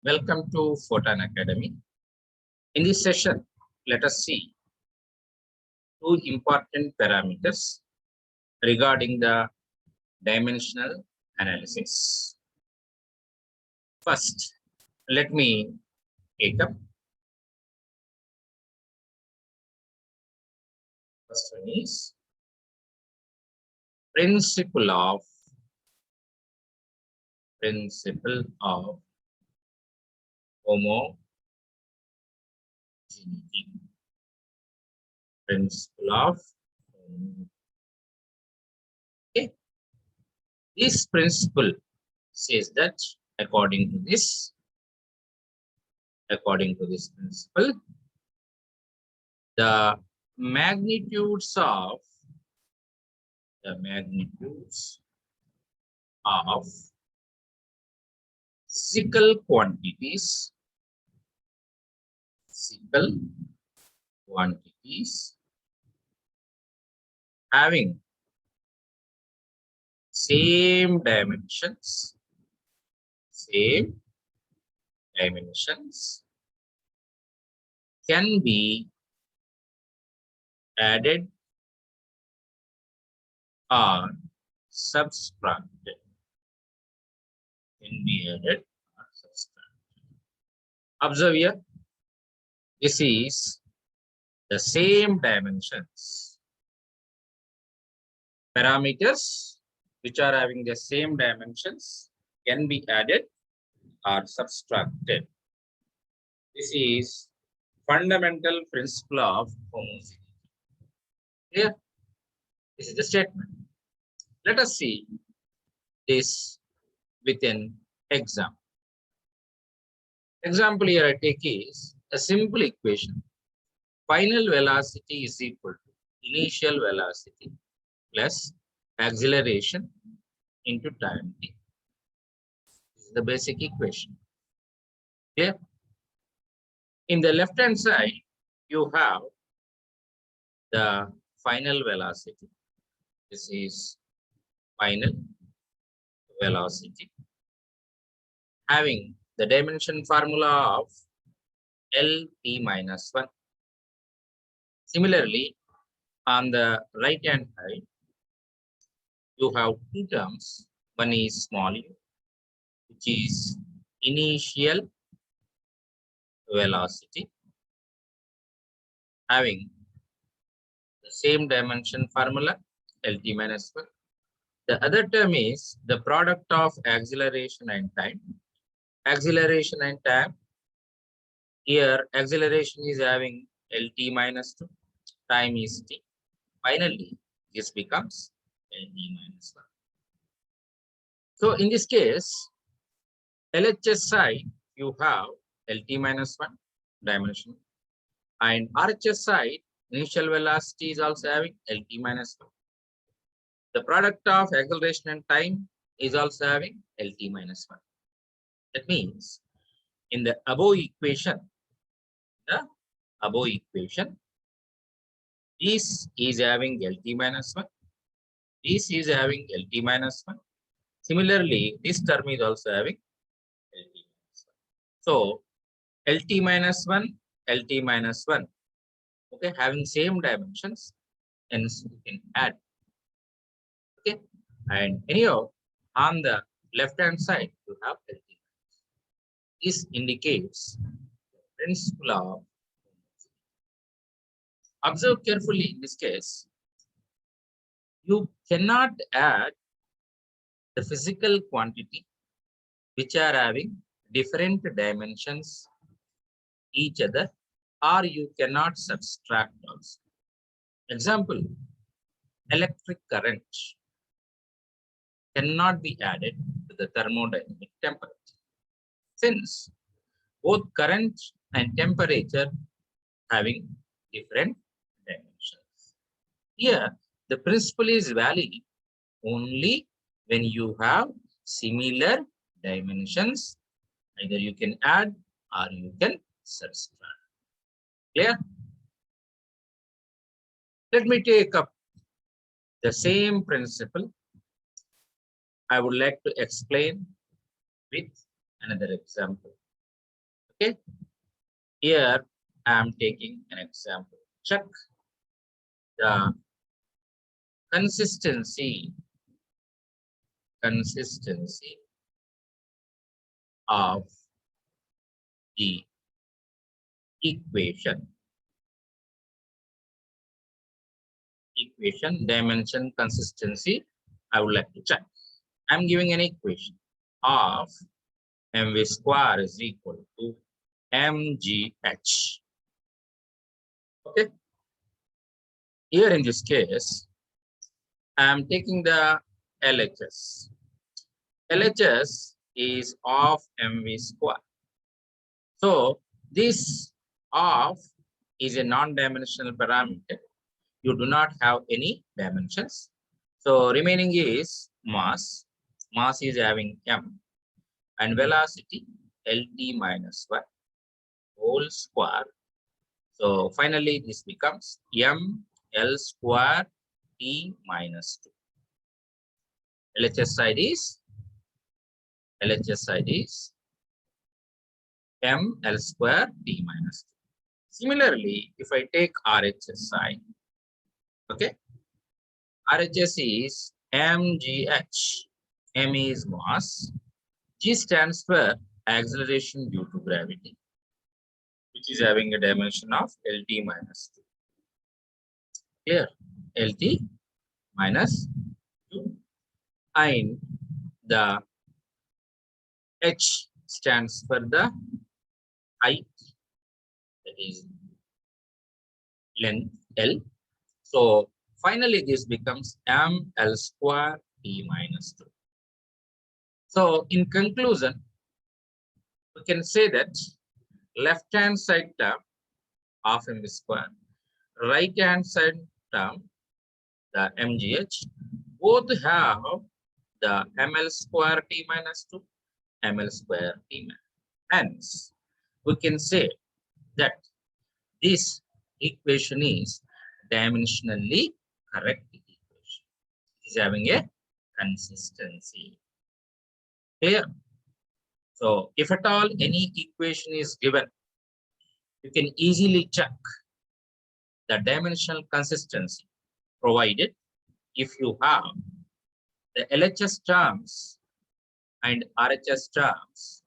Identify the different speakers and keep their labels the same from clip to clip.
Speaker 1: Welcome to Photon Academy. In this session, let us see two important parameters regarding the dimensional analysis. First, let me take up. First one is principle of homogeneity. Principle of okay. This principle says that according to this principle, the magnitudes of physical quantities having same dimensions can be added or subtracted. Observe here, this is the same dimensions. Parameters which are having the same dimensions can be added or subtracted. This is fundamental principle of homogeneity. Here, this is the statement. Let us see this with an example. Example here I take is a simple equation. Final velocity is equal to initial velocity plus acceleration into time t. This is the basic equation. Here, in the left hand side, you have the final velocity. This is final velocity having the dimension formula of LT minus 1. Similarly, on the right hand side, you have two terms. One is small u, which is initial velocity having the same dimension formula LT minus 1. The other term is the product of acceleration and time. Acceleration and time. Here, acceleration is having LT minus 2. Time is t. Finally, this becomes LT minus 1. So, in this case, LHS side, you have LT minus 1 dimension. And RHS side, initial velocity is also having LT minus 1. The product of acceleration and time is also having LT minus 1. That means in the above equation, this is having LT minus 1. This is having LT minus 1. Similarly, this term is also having LT minus 1. So, LT minus 1, LT minus 1, okay, having same dimensions, and you can add. Okay, and anyhow, on the left hand side, you have LT. This indicates the principle of. Observe carefully in this case. You cannot add the physical quantity which are having different dimensions each other, or you cannot subtract also. Example, electric current cannot be added to the thermodynamic temperature, since both current and temperature having different dimensions. Here, the principle is valid only when you have similar dimensions. Either you can add or you can subtract. Clear? Let me take up the same principle. I would like to explain with another example. Okay, here I am taking an example. Check the consistency of the equation dimension consistency. I would like to check. I'm giving an equation of mv square is equal to mgh. Okay, here in this case I'm taking the LHS. LHS is of mv square. So this of is a non-dimensional parameter. You do not have any dimensions. So remaining is mass. Mass is having m, and velocity LT minus 1 whole square. So finally this becomes m L square T minus 2. LHS side is m L square T minus 2. Similarly, if I take RHS side, okay, RHS is mgh. M is mass. G stands for acceleration due to gravity, which is having a dimension of LT minus 2. Here, LT minus 2. And the H stands for the height, that is length L. So finally, this becomes mL square T minus 2. So in conclusion, we can say that left-hand side term of mv square, right-hand side term, the mgh, both have the ml square T minus 2, ml square T minus. Hence, we can say that this equation is dimensionally correct equation. It is having a consistency. Clear? So if at all any equation is given, you can easily check the dimensional consistency, provided if you have the LHS terms and RHS terms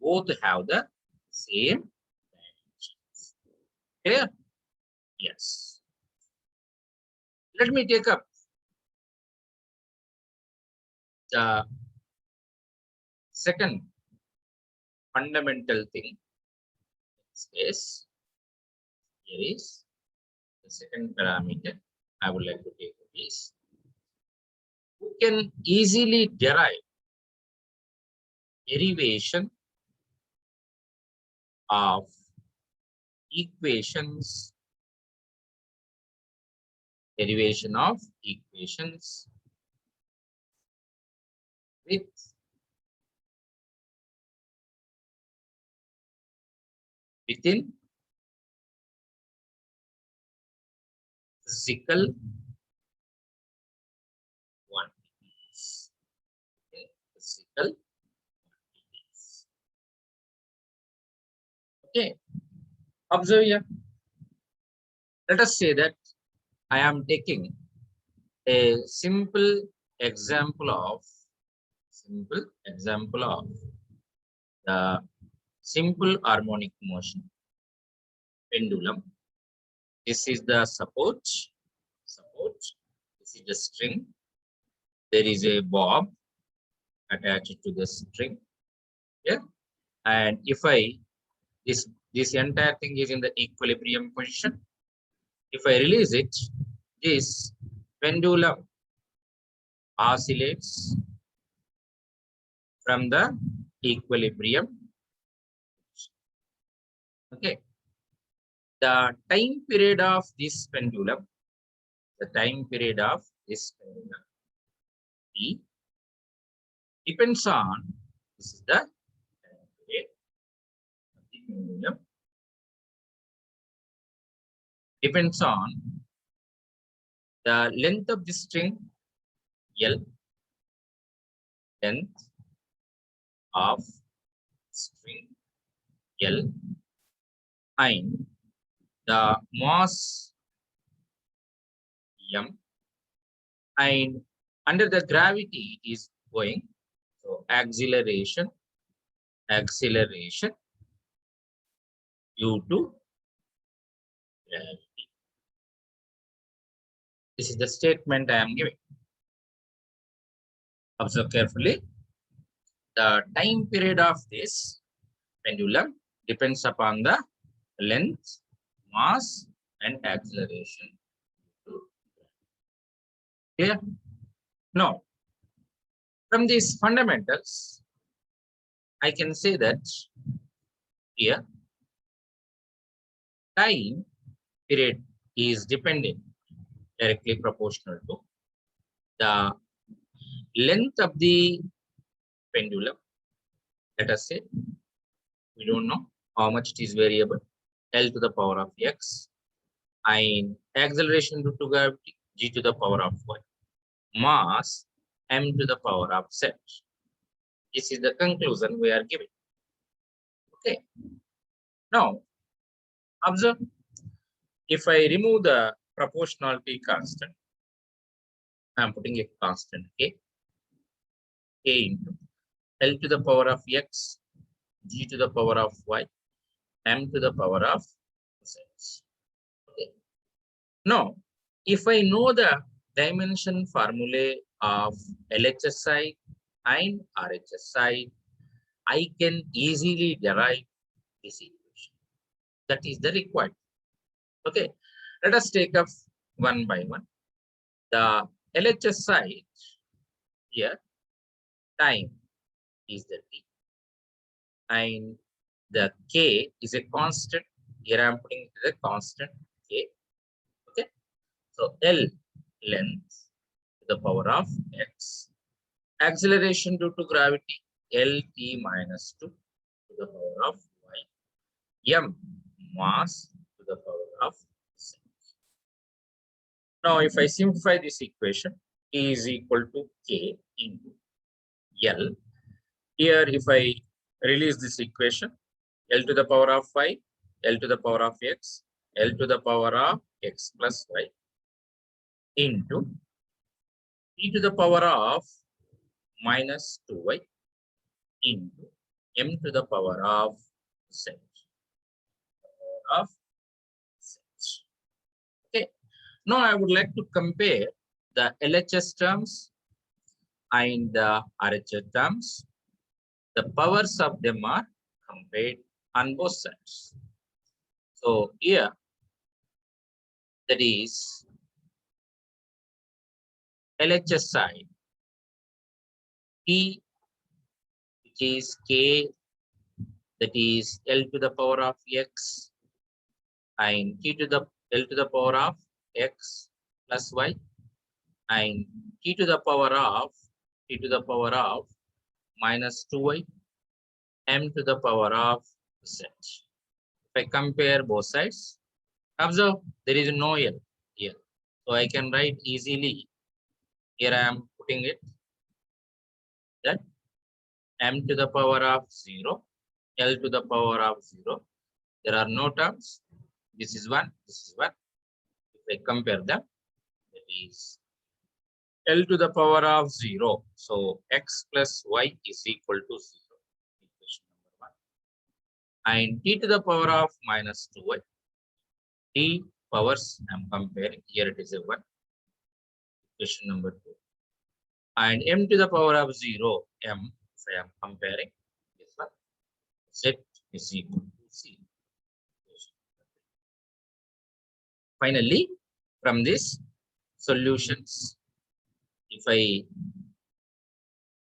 Speaker 1: both have the same dimensions. Clear? Yes. Let me take up the second fundamental thing. Space. Here is the second parameter I would like to take is we can easily derive derivation of equations with within physical quantities. Okay, physical quantities. Okay, observe here. Let us say that I am taking a simple example of the simple harmonic motion pendulum. This is the support. This is the string. There is a bob attached to the string. Yeah, and if I this entire thing is in the equilibrium position. If I release it, this pendulum oscillates from the equilibrium. Okay. The time period of this pendulum, T, depends on, this is the time period of the pendulum, depends on the length of the string, L, length of string L and the mass M, and under the gravity is going. So acceleration due to gravity. This is the statement I am giving. Observe carefully. The time period of this pendulum depends upon the length, mass, and acceleration. Clear? Now, from these fundamentals, I can say that here time period is dependent, directly proportional to the length of the pendulum. Let us say we don't know how much it is variable, L to the power of x, and acceleration due to gravity, g to the power of y, mass, m to the power of z. This is the conclusion we are giving. Okay. Now, observe, if I remove the proportionality constant, I am putting a constant k into L to the power of x, g to the power of y, m to the power of z. Okay. Now, if I know the dimension formulae of LHSI and RHSI, I can easily derive this equation. That is the required. Okay. Let us take up one by one. The LHSI here, time is the t, and the k is a constant. Here I am putting the constant k. Okay. So L, length to the power of x. Acceleration due to gravity, Lt minus 2 to the power of y. M, mass to the power of z. Now, if I simplify this equation, E is equal to K into L. Here, if I release this equation, L to the power of y, L to the power of x, L to the power of x plus y into e to the power of minus 2y into m to the power of z. Okay. Now I would like to compare the LHS terms and the RHS terms. The powers of them are compared on both sides. So here, that is LHS side, P, which is K, that is L to the power of x, and T to the L to the power of x plus y, and T to the power of minus 2y, m to the power of z. If I compare both sides, observe there is no L here. So I can write easily. Here I am putting it that m to the power of 0, L to the power of 0. There are no terms. This is 1, this is 1. If I compare them, that is L to the power of 0. So x plus y is equal to 0. Equation number 1. And t to the power of minus 2y. T powers I am comparing. Here it is a 1. Equation number 2. And m to the power of 0, m, if I am comparing this one, z is equal to c. Finally, from this solutions, if I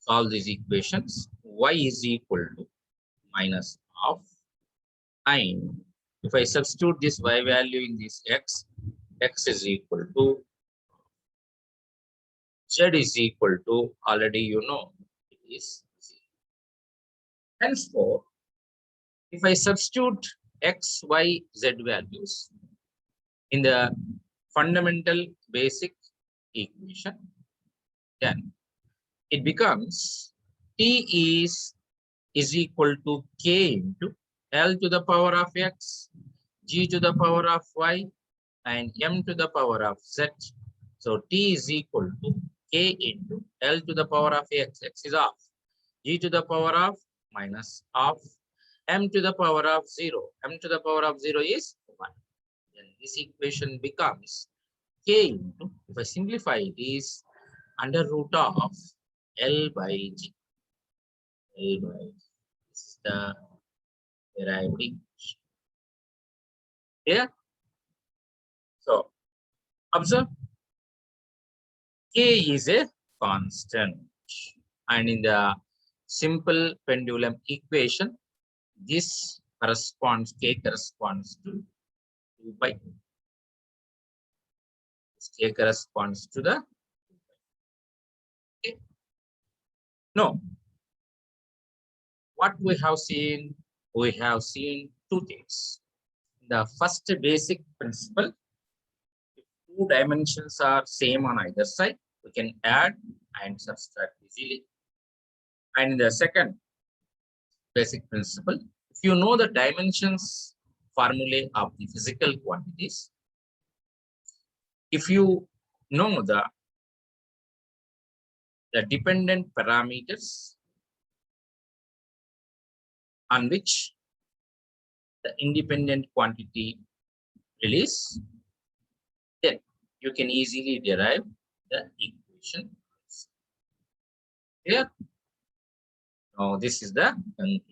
Speaker 1: solve these equations, y is equal to minus half, and if I substitute this y value in this x is equal to, z is equal to, already you know, it is 0. Henceforth, if I substitute x, y, z values in the fundamental basic equation, then it becomes T is equal to K into L to the power of x, g to the power of y, and m to the power of z. So t is equal to k into L to the power of x, x is half, g to the power of minus half, m to the power of 0, m to the power of 0 is 1. Then this equation becomes k into, if I simplify it, is under root of L by G. L by G. This is the derived equation. Here, so observe k is a constant, and in the simple pendulum equation, this corresponds, k corresponds to 2 pi. This k corresponds to the 2 pi. Okay. No, what we have seen two things. The first basic principle, if two dimensions are same on either side, we can add and subtract easily. And the second basic principle, if you know the dimensions formulae of the physical quantities, if you know the dependent parameters on which the independent quantity release, then you can easily derive the equation. Here, now this is the conclusion.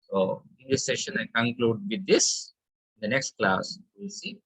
Speaker 1: So in this session, I conclude with this. In the next class, we'll see.